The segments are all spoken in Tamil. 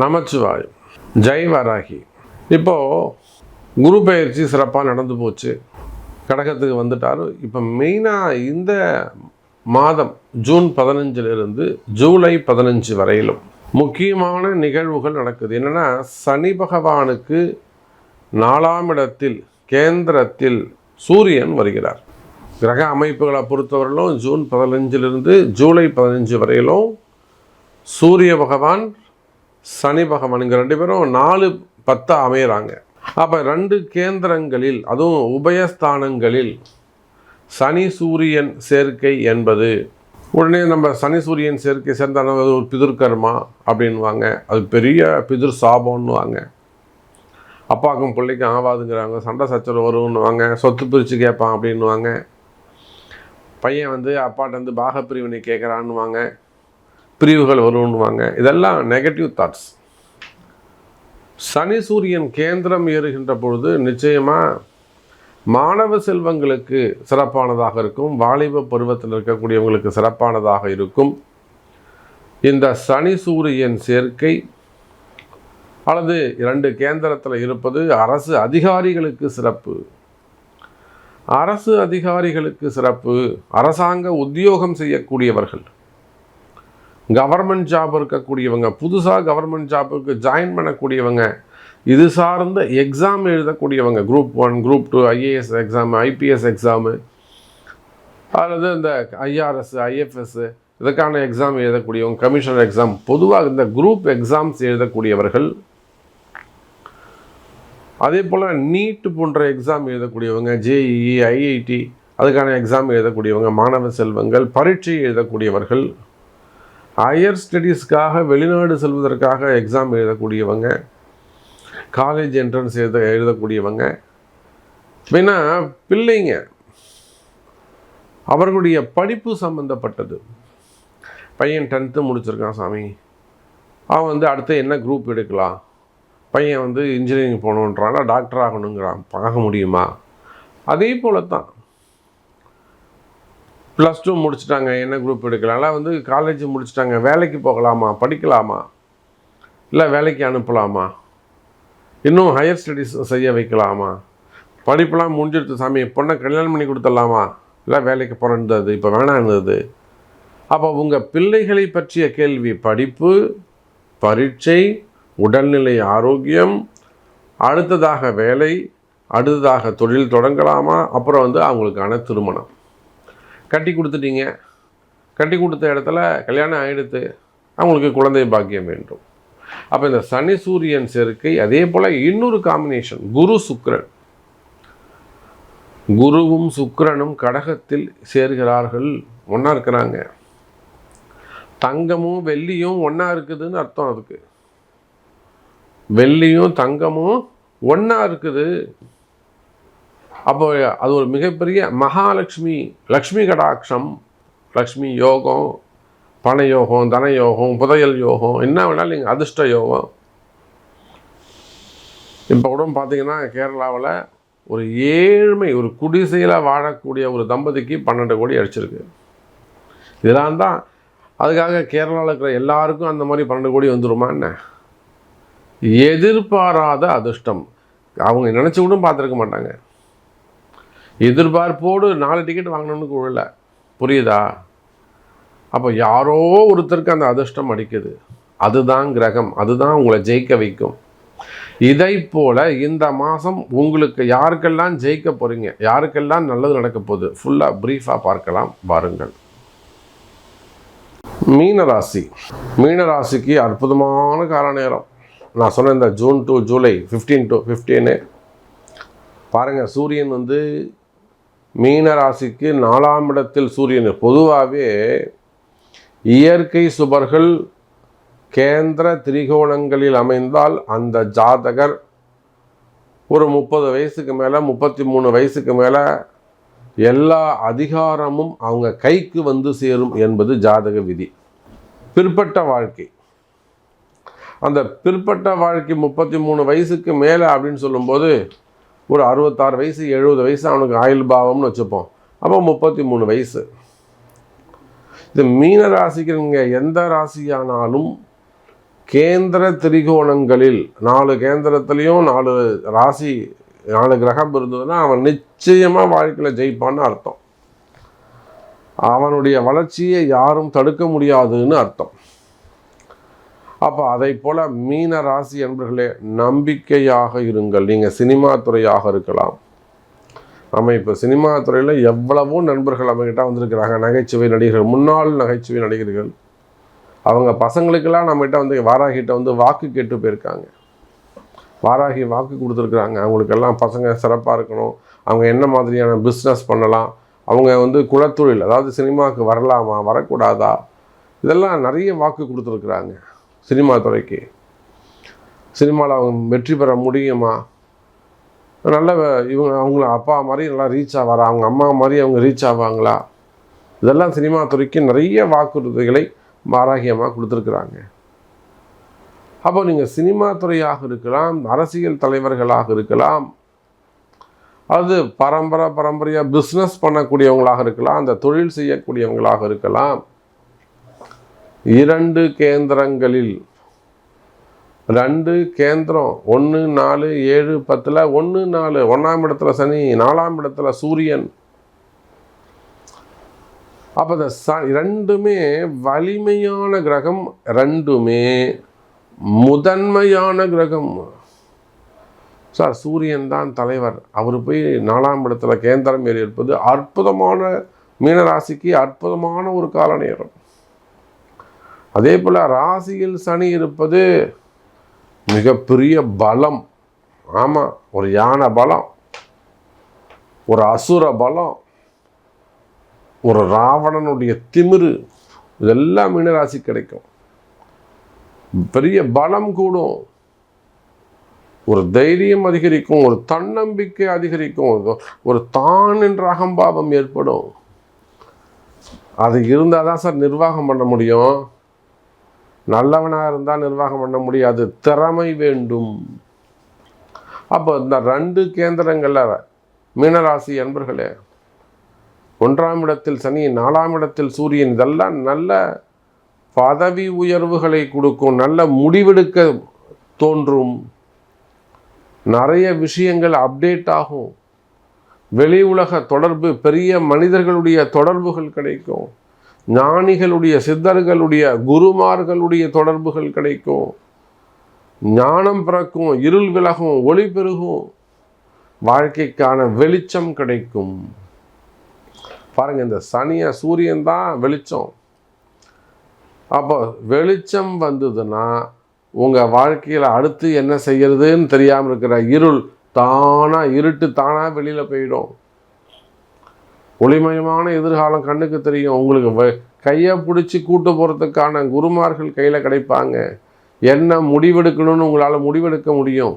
நமச்சிவாயம். ஜெய் வராகி. இப்போது குரு பயிற்சி சிறப்பாக நடந்து போச்சு. கடகத்துக்கு வந்துட்டார். இப்போ மெயினாக இந்த மாதம் ஜூன் 15 ஜூலை 15 வரையிலும் முக்கியமான நிகழ்வுகள் நடக்குது. என்னென்னா, சனி பகவானுக்கு 4ஆம் இடத்தில் கேந்திரத்தில் சூரியன் வருகிறார். கிரக அமைப்புகளை பொறுத்தவரையிலும் ஜூன் 15 ஜூலை 15 வரையிலும் சூரிய பகவான் சனி பகவான் இங்கே 2 பேரும் 4-10 அமைகிறாங்க. அப்போ 2 கேந்திரங்களில், அதுவும் உபயஸ்தானங்களில் சனி சூரியன் சேர்க்கை என்பது, உடனே நம்ம சனி சூரியன் சேர்க்கை சேர்ந்தான ஒரு பிதிர்கர்மா அப்படின்வாங்க. அது பெரிய பிதிர் சாபம்னுவாங்க. அப்பாவுக்கும் பிள்ளைக்கும் ஆகாதுங்கிறாங்க. சண்டை சச்சரவு வரும்னுவாங்க. சொத்து பிரித்து கேட்பான் அப்படின்வாங்க. பையன் அப்பாட்ட பாகப்பிரிவினை கேட்குறான்னுவாங்க. பிரிவுகள் வரும்னுவாங்க. இதெல்லாம் நெகட்டிவ் தாட்ஸ். சனி சூரியன் கேந்திரம் ஏறுகின்ற பொழுது நிச்சயமாக மாணவ செல்வங்களுக்கு சிறப்பானதாக இருக்கும். வாலிப பருவத்தில் இருக்கக்கூடியவங்களுக்கு சிறப்பானதாக இருக்கும். இந்த சனி சூரியன் சேர்க்கை அல்லது 2 கேந்திரத்தில் இருப்பது அரசு அதிகாரிகளுக்கு சிறப்பு. அரசு அதிகாரிகளுக்கு சிறப்பு. அரசாங்க உத்தியோகம் செய்யக்கூடியவர்கள், கவர்மெண்ட் ஜாப் இருக்கக்கூடியவங்க, புதுசாக கவர்மெண்ட் ஜாப்புக்கு ஜாயின் பண்ணக்கூடியவங்க, இது சார்ந்த எக்ஸாம் எழுதக்கூடியவங்க, group 1, group 2, IAS exam, IPS exam, அல்லது இந்த ஐஆர்எஸ், ஐஎஃப்எஸ் இதுக்கான எக்ஸாம் எழுதக்கூடியவங்க, கமிஷனர் எக்ஸாம், பொதுவாக இந்த குரூப் எக்ஸாம்ஸ் எழுதக்கூடியவர்கள், அதே போல் நீட் போன்ற எக்ஸாம் எழுதக்கூடியவங்க, ஜேஇஇ, ஐஐடி அதுக்கான எக்ஸாம் எழுதக்கூடியவங்க, மாணவ செல்வங்கள், பரீட்சை எழுதக்கூடியவர்கள், ஹையர் ஸ்டடீஸ்க்காக வெளிநாடு செல்வதற்காக எக்ஸாம் எழுதக்கூடியவங்க, காலேஜ் என்ட்ரன்ஸ் எழுதக்கூடியவங்க, ஏன்னா பிள்ளைங்க அவர்களுடைய படிப்பு சம்மந்தப்பட்டது. பையன் 10th முடிச்சிருக்கான் சாமி, அவன் அடுத்து என்ன குரூப் எடுக்கலாம், பையன் இன்ஜினியரிங் போகணுன்றானா, டாக்டர் ஆகணுங்கிறான், பார்க்க முடியுமா? அதே போல தான் +2 முடிச்சுட்டாங்க, என்ன குரூப் எடுக்கலாம், இல்லை காலேஜ் முடிச்சுட்டாங்க, வேலைக்கு போகலாமா, படிக்கலாமா, இல்லை வேலைக்கு அனுப்பலாமா, இன்னும் ஹையர் ஸ்டடீஸ் செய்ய வைக்கலாமா, படிப்பெல்லாம் முடிஞ்சிடுத்து சாமி, பொண்ணை கல்யாணம் பண்ணி கொடுத்துடலாமா, இல்லை வேலைக்கு போகிறது இப்போ வேணான்னுது. அப்போ உங்கள் பிள்ளைகளை பற்றிய கேள்வி, படிப்பு, பரீட்சை, உடல்நிலை ஆரோக்கியம், அடுத்ததாக வேலை, அடுத்ததாக தொழில் தொடங்கலாமா, அப்புறம் அவங்களுக்கான திருமணம். கட்டி கொடுத்துட்டீங்க, கட்டி கொடுத்த இடத்துல கல்யாணம் ஆகிடுத்து, அவங்களுக்கு குழந்தை பாக்கியம் வேண்டும். அப்போ இந்த சனி சூரியன் சேர்க்கை, அதே போல் இன்னொரு காம்பினேஷன் குரு சுக்கிரன். குருவும் சுக்கிரனும் கடகத்தில் சேர்கிறார்கள், ஒன்றா இருக்கிறாங்க. தங்கமும் வெள்ளியும் ஒன்றா இருக்குதுன்னு அர்த்தம். அதுக்கு வெள்ளியும் தங்கமும் ஒன்றா இருக்குது. அப்போ அது ஒரு மிகப்பெரிய மகாலட்சுமி, லக்ஷ்மி கடாட்சம், லக்ஷ்மி யோகம், பண யோகம், தன யோகம், புதையல் யோகம், என்ன வேணாலும் நீங்கள் அதிர்ஷ்ட யோகம். இப்போ கூட பார்த்தீங்கன்னா கேரளாவில் ஒரு ஏழ்மை, ஒரு குடிசையில் வாழக்கூடிய ஒரு தம்பதிக்கு 12 கோடி அடிச்சிருக்கு. இதெல்லாம் தான். அதுக்காக கேரளாவில் இருக்கிற எல்லாருக்கும் அந்த மாதிரி 12 கோடி வந்துருமா என்ன? எதிர்பாராத அதிர்ஷ்டம். அவங்க நினச்சி கூட பார்த்துருக்க மாட்டாங்க. எதிர்பார்ப்போடு 4 டிக்கெட் வாங்கணும்னு குழல, புரியுதா? அப்போ யாரோ ஒருத்தருக்கு அந்த அதிர்ஷ்டம் அடிக்குது. அதுதான் கிரகம், அதுதான் உங்களை ஜெயிக்க வைக்கும். இதை போல் இந்த மாதம் உங்களுக்கு யாருக்கெல்லாம் ஜெயிக்க போகிறீங்க, யாருக்கெல்லாம் நல்லது நடக்க போகுது, ஃபுல்லாக ப்ரீஃபாக பார்க்கலாம் வாருங்கள். மீனராசி. மீனராசிக்கு அற்புதமான கால நேரம். நான் சொன்ன இந்த ஜூன் டு ஜூலை 15 to 15 பாருங்கள். சூரியன் மீனராசிக்கு 4ஆம் இடத்தில் சூரியன். பொதுவாகவே இயற்கை சுபர்கள் கேந்திர திரிகோணங்களில் அமைந்தால் அந்த ஜாதகர் ஒரு 30 வயசுக்கு மேலே, 33 வயசுக்கு மேலே எல்லா அதிகாரமும் அவங்க கைக்கு சேரும் என்பது ஜாதக விதி. பிற்பட்ட வாழ்க்கை, அந்த பிற்பட்ட வாழ்க்கை 33 வயசுக்கு மேலே அப்படின்னு சொல்லும்போது ஒரு 66 வயசு 70 வயசு அவனுக்கு ஆயுள் பாவம்னு வச்சுப்போம். அப்போ 33 வயசு. இது மீன ராசிக்கு நீங்கள் எந்த ராசியானாலும் கேந்திர திரிகோணங்களில் 4 கேந்திரத்துலேயும் 4 ராசி 4 கிரகம் இருந்ததுன்னா அவன் நிச்சயமாக வாழ்க்கையில் ஜெயிப்பான்னு அர்த்தம். அவனுடைய வளர்ச்சியை யாரும் தடுக்க முடியாதுன்னு அர்த்தம். அப்போ அதை போல் மீன ராசி என்பர்களே, நம்பிக்கையாக இருங்கள். நீங்கள் சினிமா துறையாக இருக்கலாம். நம்ம இப்போ சினிமா துறையில் எவ்வளவோ நண்பர்கள் நம்மகிட்ட வந்திருக்கிறாங்க. நகைச்சுவை நடிகர்கள், முன்னாள் நகைச்சுவை நடிகர்கள். அவங்க பசங்களுக்கெல்லாம் நம்மகிட்ட வந்து வாராகிட்ட வந்து வாக்கு கேட்டு போயிருக்காங்க. வாராகி வாக்கு கொடுத்துருக்குறாங்க. அவங்களுக்கெல்லாம் பசங்க சிறப்பாக இருக்கணும், அவங்க என்ன மாதிரியான பிஸ்னஸ் பண்ணலாம், அவங்க வந்து குலத்தொழில் அதாவது சினிமாவுக்கு வரலாமா வரக்கூடாதா, இதெல்லாம் நிறைய வாக்கு கொடுத்துருக்குறாங்க. சினிமா துறைக்கு சினிமாவில் அவங்க வெற்றி பெற முடியுமா, நல்ல இவங்க அவங்கள அப்பா மாதிரி நல்லா ரீச் ஆவாரா, அவங்க அம்மா மாதிரி அவங்க ரீச் ஆவாங்களா, இதெல்லாம் சினிமா துறைக்கு நிறைய வாக்குறுதிகளை வாராகியமாக கொடுத்துருக்குறாங்க. அப்போ நீங்கள் சினிமா துறையாக இருக்கலாம், அரசியல் தலைவர்களாக இருக்கலாம், அது பரம்பரையாக பிஸ்னஸ் பண்ணக்கூடியவங்களாக இருக்கலாம், அந்த தொழில் செய்யக்கூடியவங்களாக இருக்கலாம். 2 கேந்திரங்களில் 2 கேந்திரம் 1, 4, 7, 10 1, 4 1ஆம் இடத்துல சனி, 4ஆம் இடத்துல சூரியன். அப்போ இந்த ரெண்டுமே வலிமையான கிரகம், ரெண்டுமே முதன்மையான கிரகம். சார் சூரியன் தான் தலைவர், அவர் போய் 4ஆம் இடத்துல கேந்திரம் ஏறி இருப்பது அற்புதமான மீனராசிக்கு அற்புதமான ஒரு கால நேரம். அதே போல் ராசியில் சனி இருப்பது மிகப்பெரிய பலம். ஆமாம், ஒரு யானை பலம், ஒரு அசுர பலம், ஒரு ராவணனுடைய திமிரு, இதெல்லாம் மீனராசி கிடைக்கும். பெரிய பலம் கூடும், ஒரு தைரியம் அதிகரிக்கும், ஒரு தன்னம்பிக்கை அதிகரிக்கும், ஒரு தான் என்ற அகம்பாவம் ஏற்படும். அது இருந்தால் தான் சார் நிர்வாகம் பண்ண முடியும். நல்லவனாக இருந்தால் நிர்வாகம் பண்ண முடியாது, திறமை வேண்டும். அப்போ இந்த 2 கேந்திரங்களில் மீனராசி அன்பர்களே, 1ஆம் இடத்தில் சனி, 4ஆம் இடத்தில் சூரியன், இதெல்லாம் நல்ல பதவி உயர்வுகளை கொடுக்கும், நல்ல முடிவெடுக்க தோன்றும், நிறைய விஷயங்கள் அப்டேட் ஆகும், வெளி உலக தொடர்பு, பெரிய மனிதர்களுடைய தொடர்புகள் கிடைக்கும், ஞானிகளுடைய சித்தர்களுடைய குருமார்களுடைய தொடர்புகள் கிடைக்கும், ஞானம் பிறக்கும், இருள் விலகும், ஒளி பெருகும், வாழ்க்கைக்கான வெளிச்சம் கிடைக்கும். பாருங்க, இந்த சனிய சூரியன் தான் வெளிச்சம். அப்போ வெளிச்சம் வந்ததுன்னா உங்கள் வாழ்க்கையில் அடுத்து என்ன செய்யறதுன்னு தெரியாமல் இருக்கிற இருள் தானாக, இருட்டு தானாக வெளியில் போயிடும். ஒளிமயமான எதிர்காலம் கண்ணுக்கு தெரியும். உங்களுக்கு கையை பிடிச்சி கூட்டு போகிறதுக்கான குருமார்கள் கையில் கிடைப்பாங்க. என்ன முடிவெடுக்கணும்னு உங்களால் முடிவெடுக்க முடியும்.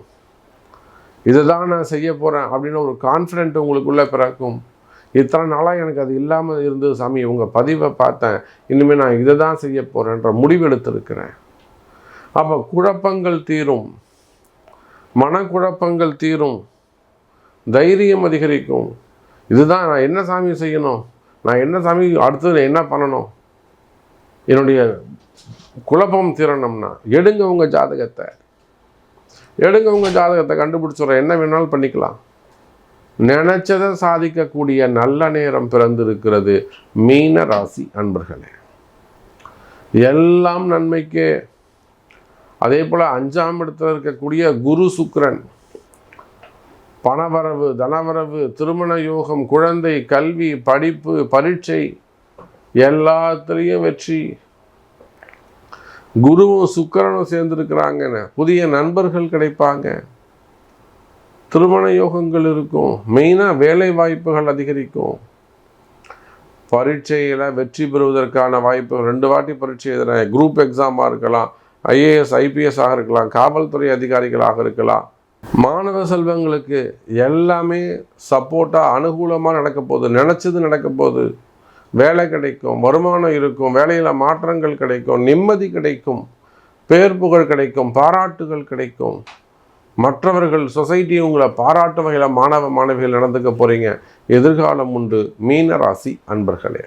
இதை தான் நான் செய்ய போகிறேன் அப்படின்னு ஒரு கான்ஃபிடென்ட் உங்களுக்குள்ளே பிறக்கும். இத்தனை நாளாக எனக்கு அது இல்லாமல் இருந்தது சாமி, உங்கள் பதிவை பார்த்தேன், இனிமேல் நான் இதை தான் செய்ய போகிறேன்ற முடிவெடுத்திருக்கிறேன். அப்போ குழப்பங்கள் தீரும், மனக்குழப்பங்கள் தீரும், தைரியம் அதிகரிக்கும். இதுதான் நான் என்ன சாமி செய்யணும், நான் என்ன சாமி அடுத்தது என்ன பண்ணணும், என்னுடைய குழப்பம் தீரணும்னா எடுங்க உங்கள் ஜாதகத்தை, உங்கள் ஜாதகத்தை கண்டுபிடிச்சுடுறேன், என்ன வேணாலும் பண்ணிக்கலாம். நினைச்சதை சாதிக்கக்கூடிய நல்ல நேரம் பிறந்திருக்கிறது மீன ராசி அன்பர்களே. எல்லாம் நன்மைக்கே. அதே போல் 5ஆம் இடத்துல இருக்கக்கூடிய குரு சுக்கிரன், பணவரவு, தனவரவு, திருமண யோகம், குழந்தை, கல்வி, படிப்பு, பரீட்சை, எல்லாத்துலேயும் வெற்றி. குருவும் சுக்கிரனும் சேர்ந்துருக்கிறாங்கன்னு புதிய நண்பர்கள் கிடைப்பாங்க, திருமண யோகங்கள் இருக்கும், மெயினாக வேலை வாய்ப்புகள் அதிகரிக்கும், பரீட்சையில் வெற்றி பெறுவதற்கான வாய்ப்பு. 2 வாட்டி பரீட்சை எழுதுகிறேன், குரூப் எக்ஸாமாக இருக்கலாம், IAS IPS ஆக இருக்கலாம், காவல்துறை அதிகாரிகளாக இருக்கலாம். மாணவ செல்வங்களுக்கு எல்லாமே சப்போர்ட்டாக அனுகூலமாக நடக்க போகுது, நினச்சது நடக்க போகுது. வேலை கிடைக்கும், வருமானம் இருக்கும், வேலையில் மாற்றங்கள் கிடைக்கும், நிம்மதி கிடைக்கும், பேர் புகழ் கிடைக்கும், பாராட்டுகள் கிடைக்கும். மற்றவர்கள் சொசைட்டி உங்களை பாராட்டு வகையில் மாணவ மாணவிகள் நடந்துக்க போகிறீங்க. எதிர்காலம் உண்டு மீன ராசி அன்பர்களே.